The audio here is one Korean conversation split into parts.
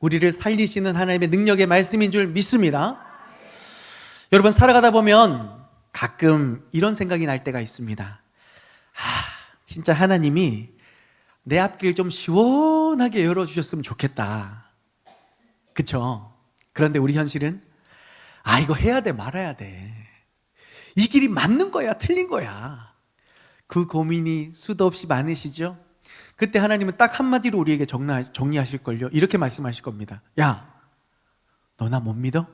우리를 살리시는 하나님의 능력의 말씀인 줄 믿습니다. 여러분, 살아가다 보면 가끔 이런 생각이 날 때가 있습니다. 진짜 하나님이 내 앞길 좀 시원하게 열어주셨으면 좋겠다. 그쵸? 그런데 우리 현실은 이거 해야 돼 말아야 돼, 이 길이 맞는 거야 틀린 거야, 그 고민이 수도 없이 많으시죠? 그때 하나님은 딱 한마디로 우리에게 정리하실걸요. 이렇게 말씀하실 겁니다. 야, 너 나 못 믿어?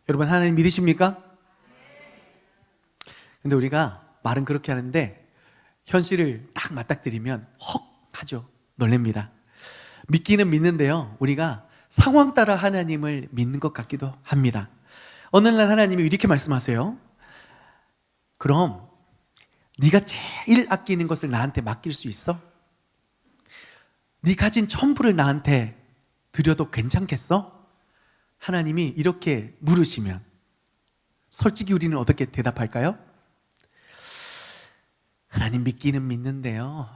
여러분, 하나님 믿으십니까? 근데 우리가 말은 그렇게 하는데 현실을 딱 맞닥뜨리면 헉 하죠. 놀랍니다. 믿기는 믿는데요, 우리가 상황 따라 하나님을 믿는 것 같기도 합니다. 어느 날 하나님이 이렇게 말씀하세요. 그럼 네가 제일 아끼는 것을 나한테 맡길 수 있어? 네 가진 전부를 나한테 드려도 괜찮겠어? 하나님이 이렇게 물으시면 솔직히 우리는 어떻게 대답할까요? 하나님 믿기는 믿는데요,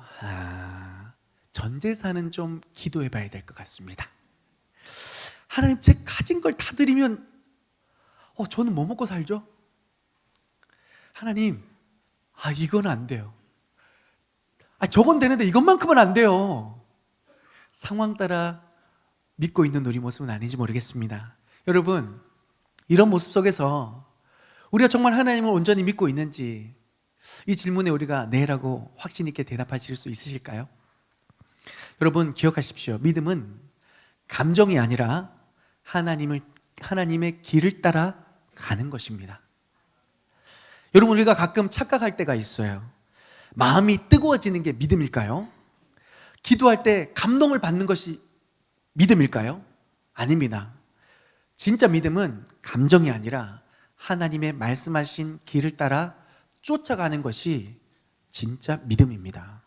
전 재산은 좀 기도해 봐야 될 것 같습니다. 하나님, 제 가진 걸 다 드리면 저는 뭐 먹고 살죠? 하나님, 이건 안 돼요. 저건 되는데 이것만큼은 안 돼요. 상황 따라 믿고 있는 우리 모습은 아닌지 모르겠습니다. 여러분, 이런 모습 속에서 우리가 정말 하나님을 온전히 믿고 있는지, 이 질문에 우리가 네라고 확신 있게 대답하실 수 있으실까요? 여러분, 기억하십시오. 믿음은 감정이 아니라 하나님의 길을 따라 가는 것입니다. 여러분, 우리가 가끔 착각할 때가 있어요. 마음이 뜨거워지는 게 믿음일까요? 기도할 때 감동을 받는 것이 믿음일까요? 아닙니다. 진짜 믿음은 감정이 아니라 하나님의 말씀하신 길을 따라 쫓아가는 것이 진짜 믿음입니다.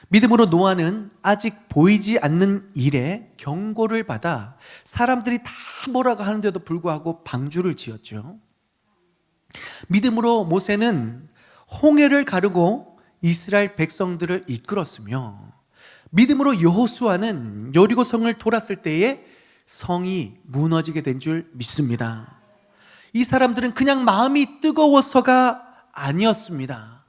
믿음으로 노아는 아직 보이지 않는 일에 경고를 받아 사람들이 다 뭐라고 하는데도 불구하고 방주를 지었죠. 믿음으로 모세는 홍해를 가르고 이스라엘 백성들을 이끌었으며, 믿음으로 여호수아는 여리고 성을 돌았을 때에 성이 무너지게 된 줄 믿습니다. 이 사람들은 그냥 마음이 뜨거워서가 아니었습니다.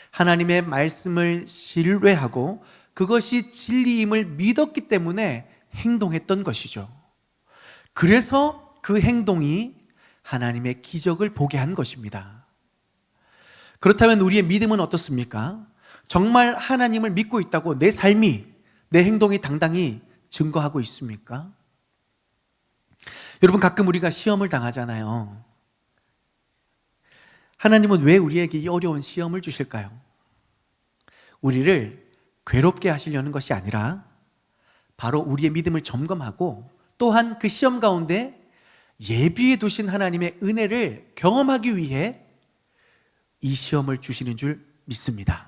하나님의 말씀을 신뢰하고 그것이 진리임을 믿었기 때문에 행동했던 것이죠. 그래서 그 행동이 하나님의 기적을 보게 한 것입니다. 그렇다면 우리의 믿음은 어떻습니까? 정말 하나님을 믿고 있다고 내 삶이, 내 행동이 당당히 증거하고 있습니까? 여러분, 가끔 우리가 시험을 당하잖아요. 하나님은 왜 우리에게 이 어려운 시험을 주실까요? 우리를 괴롭게 하시려는 것이 아니라 바로 우리의 믿음을 점검하고, 또한 그 시험 가운데 예비해 두신 하나님의 은혜를 경험하기 위해 이 시험을 주시는 줄 믿습니다.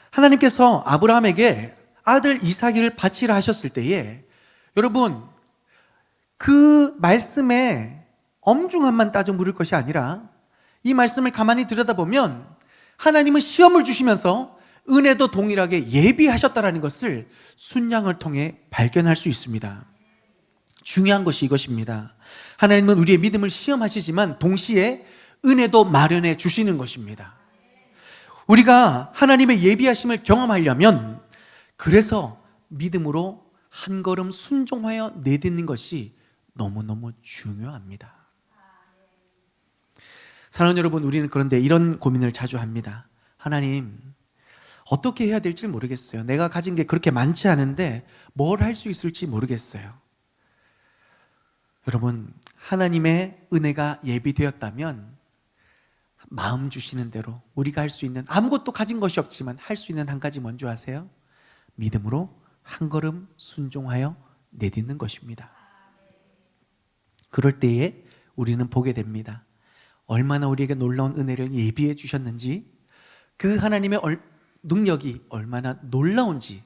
하나님께서 아브라함에게 아들 이삭을 바치라 하셨을 때에, 여러분, 그 말씀의 엄중함만 따져 물을 것이 아니라 이 말씀을 가만히 들여다보면 하나님은 시험을 주시면서 은혜도 동일하게 예비하셨다는 것을 순양을 통해 발견할 수 있습니다. 중요한 것이 이것입니다. 하나님은 우리의 믿음을 시험하시지만 동시에 은혜도 마련해 주시는 것입니다. 우리가 하나님의 예비하심을 경험하려면, 그래서 믿음으로 한 걸음 순종하여 내딛는 것이 너무너무 중요합니다. 사랑하는 여러분, 우리는 그런데 이런 고민을 자주 합니다. 하나님, 어떻게 해야 될지 모르겠어요. 내가 가진 게 그렇게 많지 않은데 뭘 할 수 있을지 모르겠어요. 여러분, 하나님의 은혜가 예비되었다면 마음 주시는 대로 우리가 할 수 있는, 아무것도 가진 것이 없지만 할 수 있는 한 가지 뭔지 아세요? 믿음으로 한 걸음 순종하여 내딛는 것입니다. 그럴 때에 우리는 보게 됩니다. 얼마나 우리에게 놀라운 은혜를 예비해 주셨는지, 그 하나님의 능력이 얼마나 놀라운지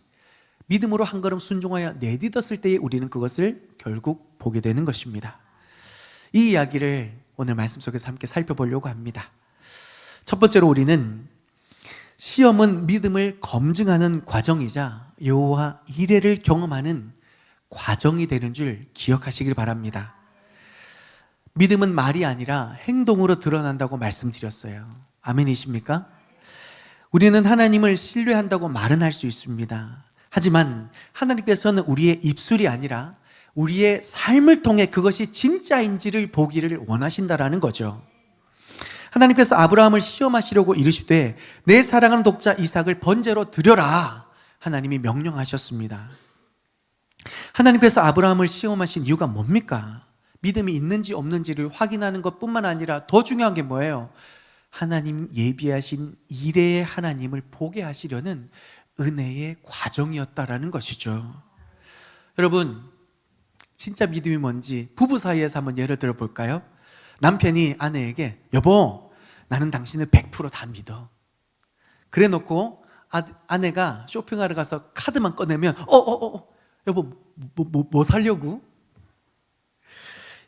믿음으로 한 걸음 순종하여 내딛었을 때에 우리는 그것을 결국 보게 되는 것입니다. 이 이야기를 오늘 말씀 속에서 함께 살펴보려고 합니다. 첫 번째로 우리는 시험은 믿음을 검증하는 과정이자 여호와 이레를 경험하는 과정이 되는 줄 기억하시길 바랍니다. 믿음은 말이 아니라 행동으로 드러난다고 말씀드렸어요. 아멘이십니까? 우리는 하나님을 신뢰한다고 말은 할 수 있습니다. 하지만 하나님께서는 우리의 입술이 아니라 우리의 삶을 통해 그것이 진짜인지를 보기를 원하신다라는 거죠. 하나님께서 아브라함을 시험하시려고 이르시되 내 사랑하는 독자 이삭을 번제로 드려라, 하나님이 명령하셨습니다. 하나님께서 아브라함을 시험하신 이유가 뭡니까? 믿음이 있는지 없는지를 확인하는 것뿐만 아니라 더 중요한 게 뭐예요? 하나님 예비하신 이레의 하나님을 보게 하시려는 은혜의 과정이었다라는 것이죠. 여러분, 진짜 믿음이 뭔지 부부 사이에서 한번 예를 들어 볼까요? 남편이 아내에게 여보, 나는 당신을 100% 다 믿어. 그래 놓고 아내가 쇼핑하러 가서 카드만 꺼내면 여보 뭐 사려고?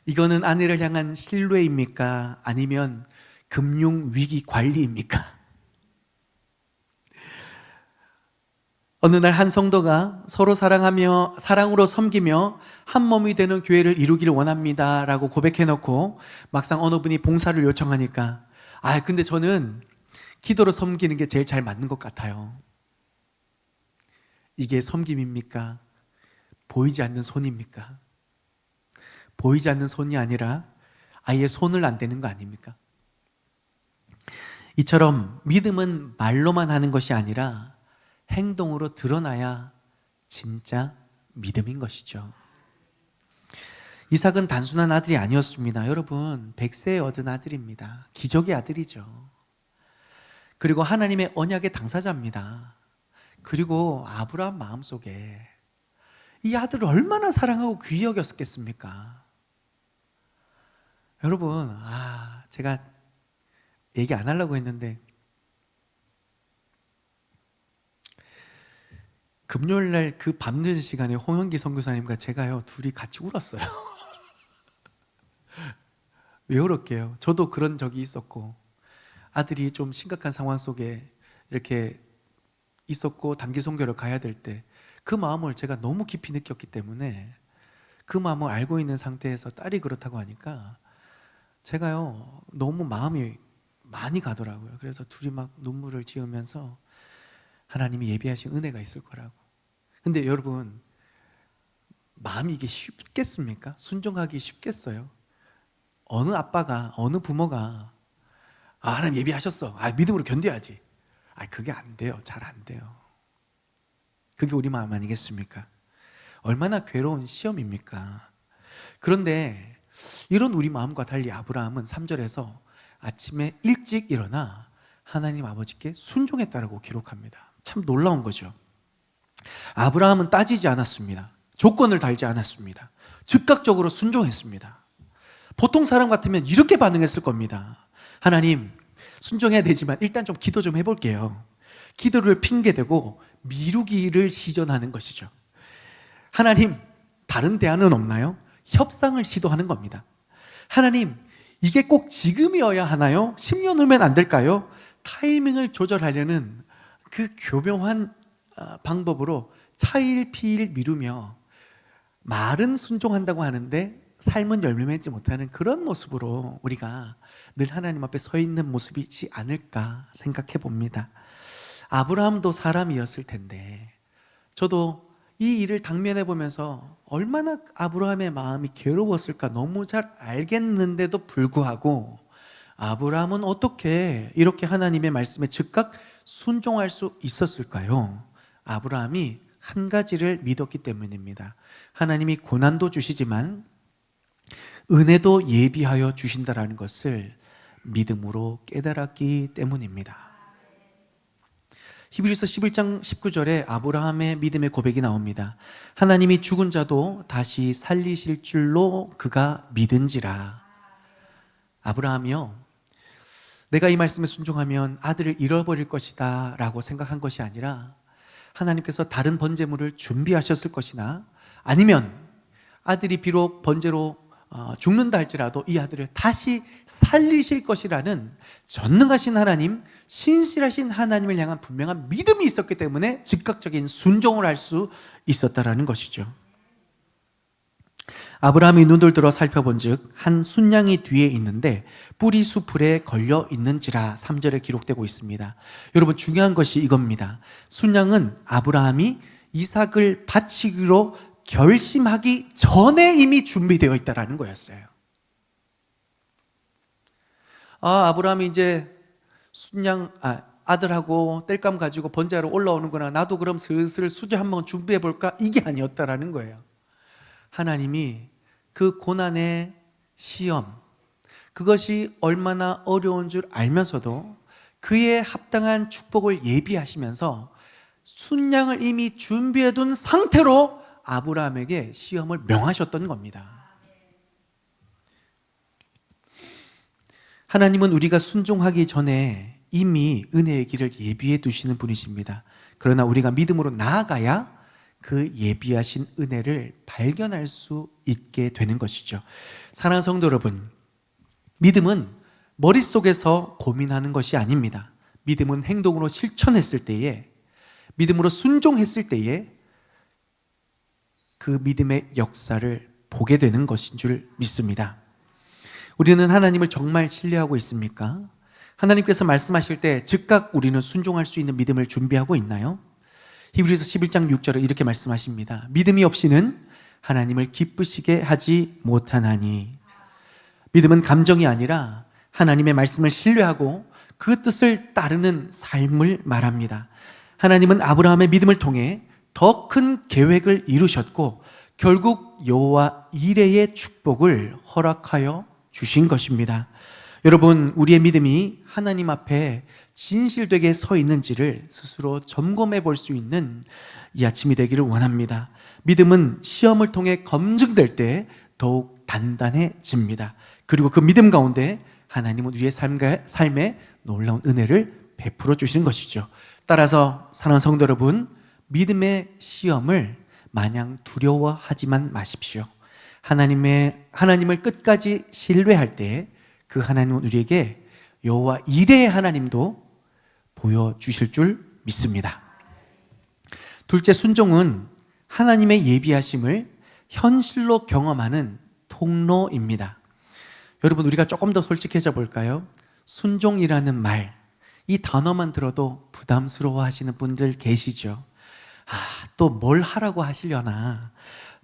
이거는 아내를 향한 신뢰입니까? 아니면 금융 위기 관리입니까? 어느 날 한 성도가 서로 사랑하며 사랑으로 섬기며 한 몸이 되는 교회를 이루기를 원합니다 라고 고백해놓고 막상 어느 분이 봉사를 요청하니까 근데 저는 기도로 섬기는 게 제일 잘 맞는 것 같아요. 이게 섬김입니까? 보이지 않는 손입니까? 보이지 않는 손이 아니라 아예 손을 안 대는 거 아닙니까? 이처럼 믿음은 말로만 하는 것이 아니라 행동으로 드러나야 진짜 믿음인 것이죠. 이삭은 단순한 아들이 아니었습니다. 여러분, 100세에 얻은 아들입니다. 기적의 아들이죠. 그리고 하나님의 언약의 당사자입니다. 그리고 아브라함 마음속에 이 아들을 얼마나 사랑하고 귀히 여겼겠습니까? 여러분, 제가 얘기 안 하려고 했는데 금요일날 그 밤늦은 시간에 홍영기 선교사님과 제가요 둘이 같이 울었어요. 왜 울었게요? 저도 그런 적이 있었고 아들이 좀 심각한 상황 속에 이렇게 있었고 단기 선교를 가야 될 때 그 마음을 제가 너무 깊이 느꼈기 때문에 그 마음을 알고 있는 상태에서 딸이 그렇다고 하니까 제가요 너무 마음이 많이 가더라고요. 그래서 둘이 막 눈물을 지으면서 하나님이 예비하신 은혜가 있을 거라고. 근데 여러분, 마음이 이게 쉽겠습니까? 순종하기 쉽겠어요? 어느 아빠가, 어느 부모가 하나님 예비하셨어, 믿음으로 견뎌야지, 그게 안 돼요. 잘 안 돼요. 그게 우리 마음 아니겠습니까? 얼마나 괴로운 시험입니까? 그런데 이런 우리 마음과 달리 아브라함은 3절에서 아침에 일찍 일어나 하나님 아버지께 순종했다라고 기록합니다. 참 놀라운 거죠. 아브라함은 따지지 않았습니다. 조건을 달지 않았습니다. 즉각적으로 순종했습니다. 보통 사람 같으면 이렇게 반응했을 겁니다. 하나님, 순종해야 되지만 일단 좀 기도 좀 해볼게요. 기도를 핑계대고 미루기를 시전하는 것이죠. 하나님, 다른 대안은 없나요? 협상을 시도하는 겁니다. 하나님, 이게 꼭 지금이어야 하나요? 10년 후면 안 될까요? 타이밍을 조절하려는 그 교묘한 방법으로 차일피일 미루며 말은 순종한다고 하는데 삶은 열매 맺지 못하는 그런 모습으로 우리가 늘 하나님 앞에 서 있는 모습이지 않을까 생각해 봅니다. 아브라함도 사람이었을 텐데 저도 이 일을 당면해 보면서 얼마나 아브라함의 마음이 괴로웠을까 너무 잘 알겠는데도 불구하고 아브라함은 어떻게 이렇게 하나님의 말씀에 즉각 순종할 수 있었을까요? 아브라함이 한 가지를 믿었기 때문입니다. 하나님이 고난도 주시지만 은혜도 예비하여 주신다라는 것을 믿음으로 깨달았기 때문입니다. 히브리서 11장 19절에 아브라함의 믿음의 고백이 나옵니다. 하나님이 죽은 자도 다시 살리실 줄로 그가 믿은지라. 아브라함이요, 내가 이 말씀에 순종하면 아들을 잃어버릴 것이다 라고 생각한 것이 아니라 하나님께서 다른 번제물을 준비하셨을 것이나 아니면 아들이 비록 번제로 죽는다 할지라도 이 아들을 다시 살리실 것이라는 전능하신 하나님, 신실하신 하나님을 향한 분명한 믿음이 있었기 때문에 즉각적인 순종을 할 수 있었다라는 것이죠. 아브라함이 눈을 들어 살펴본 즉 한 순양이 뒤에 있는데 뿔이 수풀에 걸려 있는지라 3절에 기록되고 있습니다. 여러분, 중요한 것이 이겁니다. 순양은 아브라함이 이삭을 바치기로 결심하기 전에 이미 준비되어 있다라는 거였어요. 아브라함이 이제 순양 아들하고 땔감 가지고 번제하러 올라오는구나, 나도 그럼 슬슬 수저 한번 준비해 볼까, 이게 아니었다라는 거예요. 하나님이 그 고난의 시험, 그것이 얼마나 어려운 줄 알면서도 그에 합당한 축복을 예비하시면서 순양을 이미 준비해 둔 상태로 아브라함에게 시험을 명하셨던 겁니다. 하나님은 우리가 순종하기 전에 이미 은혜의 길을 예비해 두시는 분이십니다. 그러나 우리가 믿음으로 나아가야 그 예비하신 은혜를 발견할 수 있게 되는 것이죠. 사랑하는 성도 여러분, 믿음은 머릿속에서 고민하는 것이 아닙니다. 믿음은 행동으로 실천했을 때에, 믿음으로 순종했을 때에 그 믿음의 역사를 보게 되는 것인 줄 믿습니다. 우리는 하나님을 정말 신뢰하고 있습니까? 하나님께서 말씀하실 때 즉각 우리는 순종할 수 있는 믿음을 준비하고 있나요? 히브리서 11장 6절에 이렇게 말씀하십니다. 믿음이 없이는 하나님을 기쁘시게 하지 못하나니. 믿음은 감정이 아니라 하나님의 말씀을 신뢰하고 그 뜻을 따르는 삶을 말합니다. 하나님은 아브라함의 믿음을 통해 더 큰 계획을 이루셨고 결국 여호와 이레의 축복을 허락하여 주신 것입니다. 여러분, 우리의 믿음이 하나님 앞에 진실되게 서 있는지를 스스로 점검해 볼 수 있는 이 아침이 되기를 원합니다. 믿음은 시험을 통해 검증될 때 더욱 단단해집니다. 그리고 그 믿음 가운데 하나님은 우리의 삶에 놀라운 은혜를 베풀어 주시는 것이죠. 따라서 사랑하는 성도 여러분, 믿음의 시험을 마냥 두려워하지만 마십시오. 하나님을 끝까지 신뢰할 때 그 하나님은 우리에게 여호와 이레의 하나님도 보여주실 줄 믿습니다. 둘째, 순종은 하나님의 예비하심을 현실로 경험하는 통로입니다. 여러분, 우리가 조금 더 솔직해져 볼까요? 순종이라는 말, 이 단어만 들어도 부담스러워 하시는 분들 계시죠? 또 뭘 하라고 하시려나,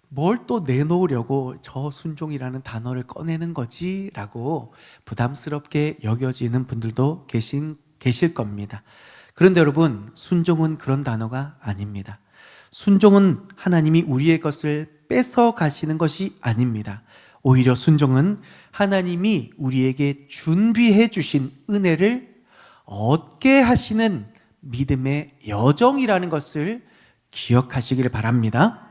뭘 또 내놓으려고 저 순종이라는 단어를 꺼내는 거지? 라고 부담스럽게 여겨지는 분들도 계실 겁니다. 그런데 여러분, 순종은 그런 단어가 아닙니다. 순종은 하나님이 우리의 것을 뺏어 가시는 것이 아닙니다. 오히려 순종은 하나님이 우리에게 준비해 주신 은혜를 얻게 하시는 믿음의 여정이라는 것을 기억하시기를 바랍니다.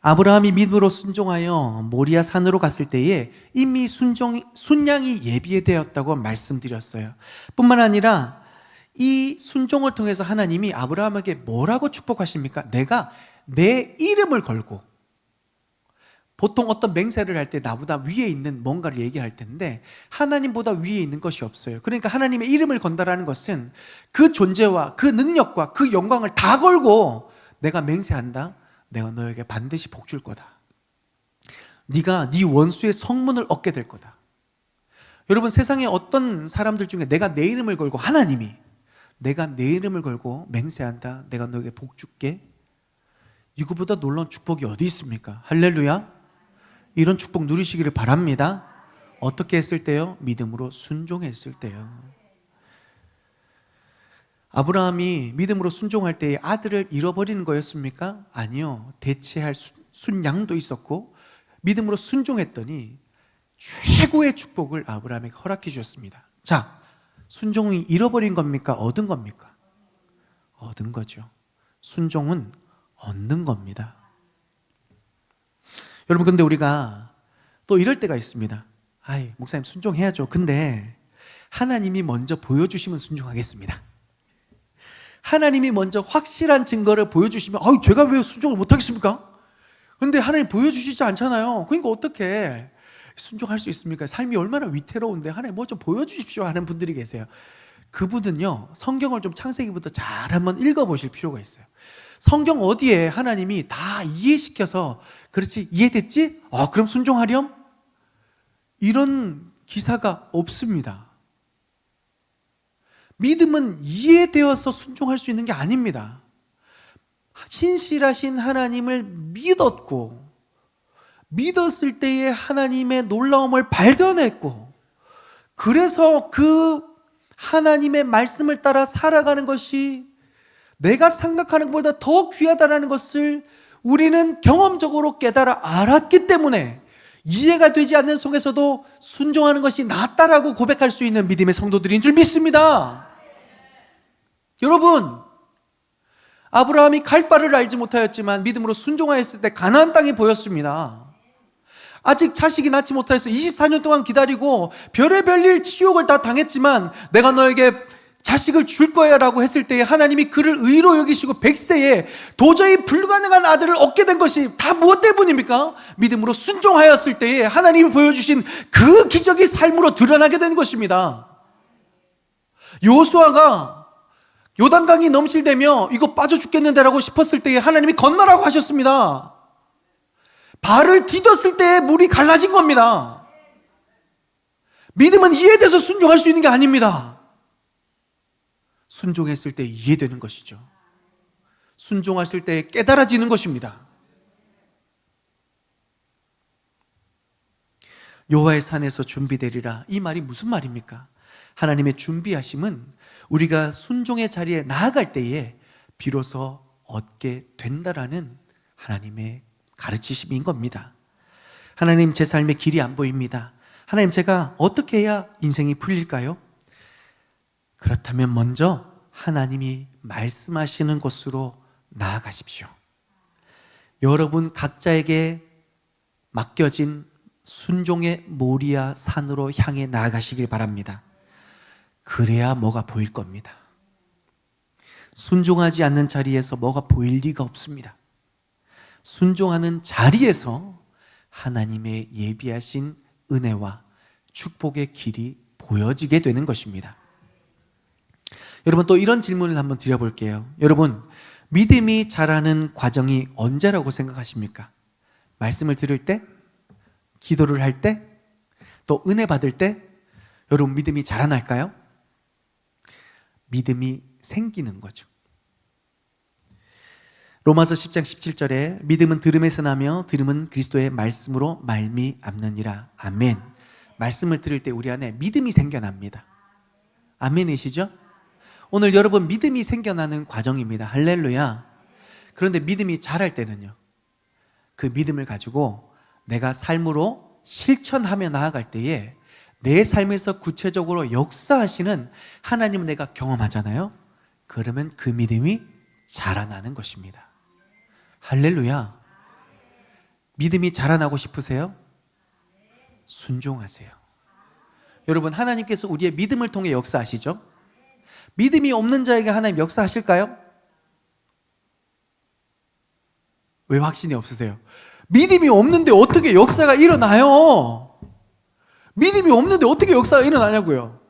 아브라함이 믿음으로 순종하여 모리아 산으로 갔을 때에 이미 순양이 예비되었다고 말씀드렸어요. 뿐만 아니라 이 순종을 통해서 하나님이 아브라함에게 뭐라고 축복하십니까? 내가 내 이름을 걸고, 보통 어떤 맹세를 할 때 나보다 위에 있는 뭔가를 얘기할 텐데 하나님보다 위에 있는 것이 없어요. 그러니까 하나님의 이름을 건다라는 것은 그 존재와 그 능력과 그 영광을 다 걸고 내가 맹세한다. 내가 너에게 반드시 복 줄 거다. 네가 네 원수의 성문을 얻게 될 거다. 여러분, 세상에 어떤 사람들 중에 내가 내 이름을 걸고, 하나님이 내가 내 이름을 걸고 맹세한다. 내가 너에게 복 줄게. 이거보다 놀라운 축복이 어디 있습니까? 할렐루야. 이런 축복 누리시기를 바랍니다. 어떻게 했을 때요? 믿음으로 순종했을 때요. 아브라함이 믿음으로 순종할 때에 아들을 잃어버리는 거였습니까? 아니요. 대체할 순양도 있었고 믿음으로 순종했더니 최고의 축복을 아브라함에게 허락해 주셨습니다. 자, 순종이 잃어버린 겁니까? 얻은 겁니까? 얻은 거죠. 순종은 얻는 겁니다. 여러분, 근데 우리가 또 이럴 때가 있습니다. 목사님 순종해야죠. 근데 하나님이 먼저 보여주시면 순종하겠습니다. 하나님이 먼저 확실한 증거를 보여주시면 제가 왜 순종을 못하겠습니까? 근데 하나님 보여주시지 않잖아요. 그러니까 어떻게? 순종할 수 있습니까? 삶이 얼마나 위태로운데 하나님 뭐 좀 보여주십시오 하는 분들이 계세요. 그분은요, 성경을 좀 창세기부터 잘 한번 읽어보실 필요가 있어요. 성경 어디에 하나님이 다 이해시켜서 그렇지 이해됐지? 그럼 순종하렴? 이런 기사가 없습니다. 믿음은 이해되어서 순종할 수 있는 게 아닙니다. 신실하신 하나님을 믿었을 때에 하나님의 놀라움을 발견했고, 그래서 그 하나님의 말씀을 따라 살아가는 것이 내가 생각하는 것보다 더 귀하다는 것을 우리는 경험적으로 깨달아 알았기 때문에 이해가 되지 않는 속에서도 순종하는 것이 낫다라고 고백할 수 있는 믿음의 성도들인 줄 믿습니다. 여러분, 아브라함이 갈 바를 알지 못하였지만 믿음으로 순종하였을 때 가나안 땅이 보였습니다. 아직 자식이 낳지 못하여서 24년 동안 기다리고 별의별 일 치욕을 다 당했지만 내가 너에게 자식을 줄 거야 라고 했을 때에 하나님이 그를 의로 여기시고 100세에 도저히 불가능한 아들을 얻게 된 것이 다 무엇 때문입니까? 믿음으로 순종하였을 때에 하나님이 보여주신 그 기적이 삶으로 드러나게 된 것입니다. 여호수아가 요단강이 넘실대며 이거 빠져 죽겠는데 라고 싶었을 때에 하나님이 건너라고 하셨습니다. 발을 디뎠을 때 물이 갈라진 겁니다. 믿음은 이해돼서 순종할 수 있는 게 아닙니다. 순종했을 때 이해되는 것이죠. 순종하실 때 깨달아지는 것입니다. 여호와의 산에서 준비되리라, 이 말이 무슨 말입니까? 하나님의 준비하심은 우리가 순종의 자리에 나아갈 때에 비로소 얻게 된다라는 하나님의 가르치심인 겁니다. 하나님, 제 삶의 길이 안 보입니다. 하나님, 제가 어떻게 해야 인생이 풀릴까요? 그렇다면 먼저 하나님이 말씀하시는 곳으로 나아가십시오. 여러분 각자에게 맡겨진 순종의 모리아 산으로 향해 나아가시길 바랍니다. 그래야 뭐가 보일 겁니다. 순종하지 않는 자리에서 뭐가 보일 리가 없습니다. 순종하는 자리에서 하나님의 예비하신 은혜와 축복의 길이 보여지게 되는 것입니다. 여러분, 또 이런 질문을 한번 드려볼게요. 여러분, 믿음이 자라는 과정이 언제라고 생각하십니까? 말씀을 들을 때? 기도를 할 때? 또 은혜 받을 때? 여러분, 믿음이 자라날까요? 믿음이 생기는 거죠. 로마서 10장 17절에 믿음은 들음에서 나며 들음은 그리스도의 말씀으로 말미암느니라. 아멘. 말씀을 들을 때 우리 안에 믿음이 생겨납니다. 아멘이시죠? 오늘 여러분 믿음이 생겨나는 과정입니다. 할렐루야. 그런데 믿음이 자랄 때는요, 그 믿음을 가지고 내가 삶으로 실천하며 나아갈 때에 내 삶에서 구체적으로 역사하시는 하나님을 내가 경험하잖아요. 그러면 그 믿음이 자라나는 것입니다. 할렐루야. 믿음이 자라나고 싶으세요? 순종하세요. 여러분, 하나님께서 우리의 믿음을 통해 역사하시죠? 믿음이 없는 자에게 하나님 역사하실까요? 왜 확신이 없으세요? 믿음이 없는데 어떻게 역사가 일어나요? 믿음이 없는데 어떻게 역사가 일어나냐고요.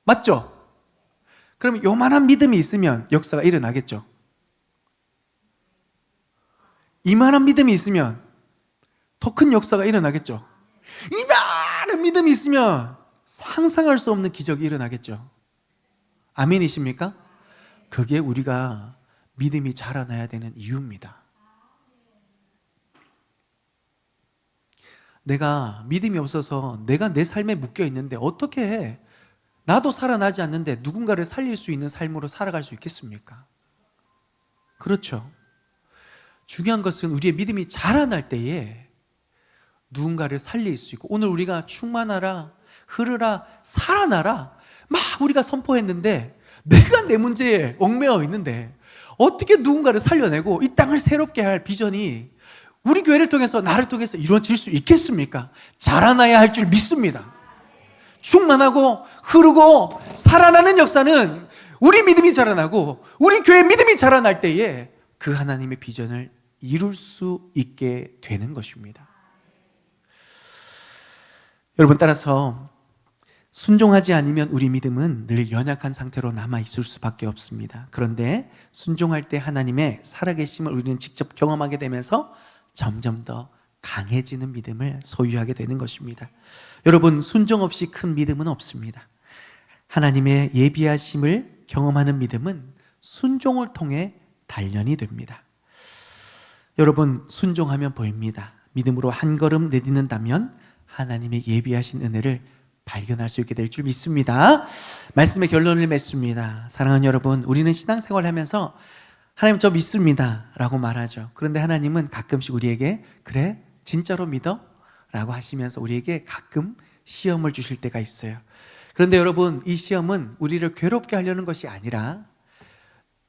맞죠? 그럼 요만한 믿음이 있으면 역사가 일어나겠죠. 이만한 믿음이 있으면 더 큰 역사가 일어나겠죠. 이만한 믿음이 있으면 상상할 수 없는 기적이 일어나겠죠. 아멘이십니까? 그게 우리가 믿음이 자라나야 되는 이유입니다. 내가 믿음이 없어서 내가 내 삶에 묶여 있는데 어떻게 해? 나도 살아나지 않는데 누군가를 살릴 수 있는 삶으로 살아갈 수 있겠습니까? 그렇죠. 중요한 것은 우리의 믿음이 자라날 때에 누군가를 살릴 수 있고, 오늘 우리가 충만하라, 흐르라, 살아나라 막 우리가 선포했는데 내가 내 문제에 얽매여 있는데 어떻게 누군가를 살려내고 이 땅을 새롭게 할 비전이 우리 교회를 통해서, 나를 통해서 이루어질 수 있겠습니까? 자라나야 할 줄 믿습니다. 충만하고 흐르고 살아나는 역사는 우리 믿음이 자라나고 우리 교회 믿음이 자라날 때에 그 하나님의 비전을 이룰 수 있게 되는 것입니다. 여러분, 따라서 순종하지 않으면 우리 믿음은 늘 연약한 상태로 남아있을 수밖에 없습니다. 그런데 순종할 때 하나님의 살아계심을 우리는 직접 경험하게 되면서 점점 더 강해지는 믿음을 소유하게 되는 것입니다. 여러분, 순종 없이 큰 믿음은 없습니다. 하나님의 예비하심을 경험하는 믿음은 순종을 통해 단련이 됩니다. 여러분, 순종하면 보입니다. 믿음으로 한 걸음 내딛는다면 하나님의 예비하신 은혜를 발견할 수 있게 될 줄 믿습니다. 말씀의 결론을 맺습니다. 사랑하는 여러분, 우리는 신앙생활을 하면서 하나님 저 믿습니다 라고 말하죠. 그런데 하나님은 가끔씩 우리에게 그래? 진짜로 믿어? 라고 하시면서 우리에게 가끔 시험을 주실 때가 있어요. 그런데 여러분, 이 시험은 우리를 괴롭게 하려는 것이 아니라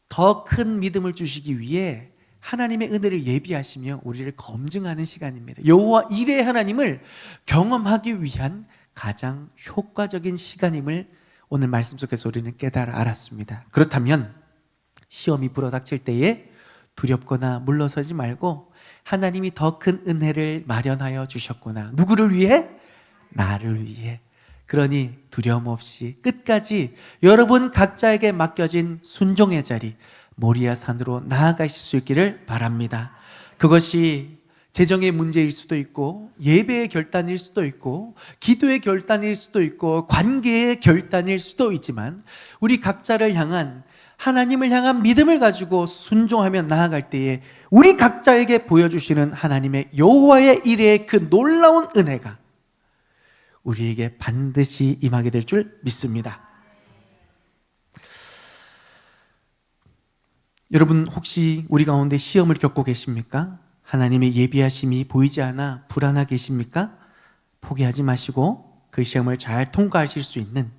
더 큰 믿음을 주시기 위해 하나님의 은혜를 예비하시며 우리를 검증하는 시간입니다. 여호와 일의 하나님을 경험하기 위한 가장 효과적인 시간임을 오늘 말씀 속에서 우리는 깨달아 알았습니다. 그렇다면 시험이 불어닥칠 때에 두렵거나 물러서지 말고 하나님이 더 큰 은혜를 마련하여 주셨구나. 누구를 위해? 나를 위해. 그러니 두려움 없이 끝까지 여러분 각자에게 맡겨진 순종의 자리 모리아 산으로 나아가실 수 있기를 바랍니다. 그것이 재정의 문제일 수도 있고 예배의 결단일 수도 있고 기도의 결단일 수도 있고 관계의 결단일 수도 있지만 우리 각자를 향한 하나님을 향한 믿음을 가지고 순종하며 나아갈 때에 우리 각자에게 보여주시는 하나님의 여호와의 일의 그 놀라운 은혜가 우리에게 반드시 임하게 될 줄 믿습니다. 여러분, 혹시 우리 가운데 시험을 겪고 계십니까? 하나님의 예비하심이 보이지 않아 불안하 계십니까? 포기하지 마시고 그 시험을 잘 통과하실 수 있는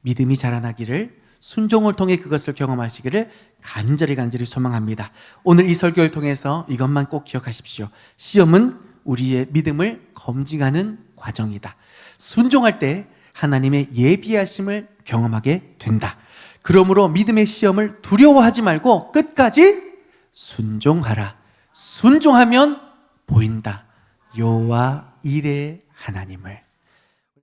믿음이 자라나기를, 순종을 통해 그것을 경험하시기를 간절히 소망합니다. 오늘 이 설교를 통해서 이것만 꼭 기억하십시오. 시험은 우리의 믿음을 검증하는 과정이다. 순종할 때 하나님의 예비하심을 경험하게 된다. 그러므로 믿음의 시험을 두려워하지 말고 끝까지 순종하라. 순종하면 보인다. 여호와 일의 하나님을.